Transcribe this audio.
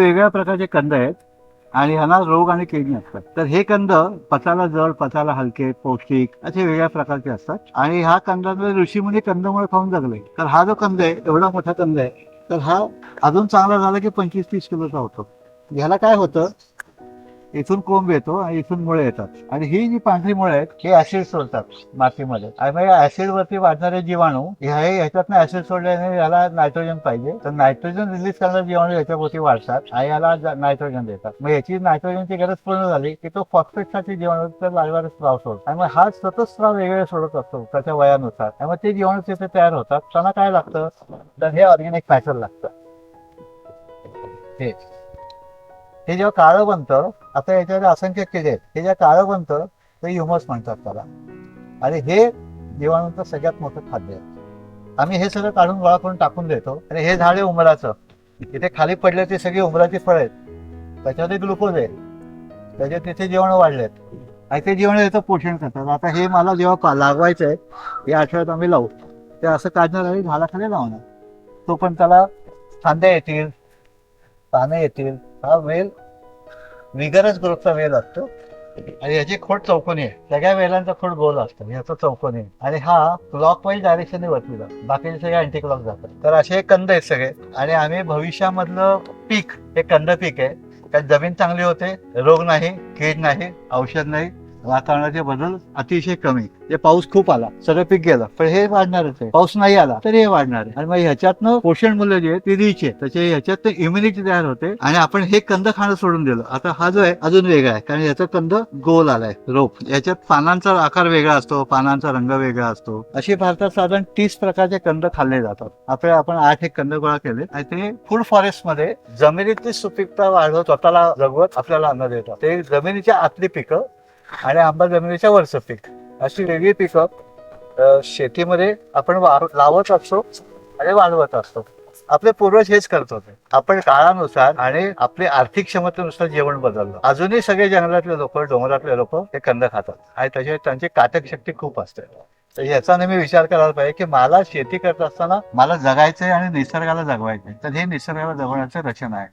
वेगळ्या प्रकारचे कंद आहेत आणि ह्यांना रोग आणि कीड नसतात. तर हे कंद पचायला जड, पचायला हलके, पौष्टिक असे वेगळ्या प्रकारचे असतात. आणि ह्या कंदामध्ये ऋषीमुनी कंदमुळे खाऊन जगले. तर हा जो कंद आहे एवढा मोठा कंद आहे, तर हा अजून चांगला झाला की 25-30 किलोचा होतो. ह्याला काय होतं, इथून कोंब येतो आणि इथून मुळे येतात आणि ही जी पांढरी मुळे आहेत हे ऍसिड सोडतात मातीमध्ये. आणि मग या ऍसिड वरती वाढणारे जीवाणू ह्याच्यातनं ऍसिड सोडल्याने याला नायट्रोजन पाहिजे, तर नायट्रोजन रिलीज करणारे जीवाणू ह्याच्याभोवती वाढतात आणि याला नायट्रोजन देतात. मग याची नायट्रोजनची गरज पूर्ण झाली की तो फॉस्फेटसाठी जीवाणू वारंवार स्त्राव सोडतो आणि मग हा सतत स्त्राव वेगवेगळे सोडत असतो त्याच्या वयानुसार. आणि मग ते जीवाणू तिथे तयार होतात. त्यांना काय लागतं, तर हे ऑर्गॅनिक मॅटर लागतं. हे जेव्हा काळं बनतं, आता याच्यामध्ये असंख्य किडे आहेत, हे जेव्हा काळं बनतं ते ह्युमस म्हणतात त्याला. आणि हे जीवाणूंचं सगळ्यात मोठं खाद्य आहे. आम्ही हे सगळं काढून गोळा करून टाकून देतो. आणि हे झाड आहे उमराचं. इथे खाली पडले ते सगळी उमराची फळ आहेत, त्याच्यामध्ये ग्लुकोज आहे, त्याच्यात तिथे जीवाणू वाढलेत आणि ते जीवाणू याचं पोषण करतात. आता हे मला जेव्हा लागवायचं आहे या आठवड्यात आम्ही लावू, ते असं काढणार आणि झाडाखाली लावणार. तो पण त्याला फांद्या येतील, पानं येतील. हा वेल विगरच ग्रोथचा वेल असतो आणि याची खोड चौकोनी आहे. सगळ्या वेलांचा खोड गोल असतो, याचा चौकोनी आहे. आणि हा क्लॉक वाईज डायरेक्शनने वरती जातो, बाकीचे सगळे अँटी क्लॉक जातात. तर असे कंद आहेत सगळे. आणि आम्ही भविष्यामधलं पीक हे कंद पीक आहे. कारण जमीन चांगली होते, रोग नाही, कीड नाही, औषध नाही, वातावरणाचे बदल अतिशय कमी. जे पाऊस खूप आला सगळं पीक गेलं, पण हे वाढणारच आहे. पाऊस नाही आला तरी हे वाढणार आहे. आणि मग ह्याच्यातनं पोषण मूल्य जे आहे ते रिच आहे, त्याचे ह्याच्यात इम्युनिटी तयार होते. आणि आपण हे कंद खाणं सोडून दिलं. आता हा जो आहे अजून वेगळा आहे, कारण याचा कंद गोल आलाय रोप. याच्यात पानांचा आकार वेगळा असतो, पानांचा रंग वेगळा असतो. अशी भारतात साधारण 30 प्रकारचे कंद खाल्ले जातात. आपण 8 एक कंद गोळा केले आणि ते फूड फॉरेस्ट मध्ये जमिनीतली सुपीकता वाढवत स्वतःला जगवत आपल्याला अन्न देतात. ते जमिनीच्या आतली पिकं आणि आंबा जमिनीच्या वरचं पीक, अशी वेगळी पिकं शेतीमध्ये आपण लावत असतो आणि वाढवत असतो. आपले पूर्वज हेच करत होते. आपण काळानुसार आणि आपली आर्थिक क्षमतेनुसार जेवण बदललं. अजूनही सगळे जंगलातले लोक, डोंगरातले लोक हे कंद खातात आणि त्याची त्यांची काटक शक्ती खूप असते. तर याचा नेहमी विचार करायला पाहिजे की मला शेती करत असताना मला जगायचंय आणि निसर्गाला जगवायचंय. तर हे निसर्गाला जगवण्याचं रचना आहे.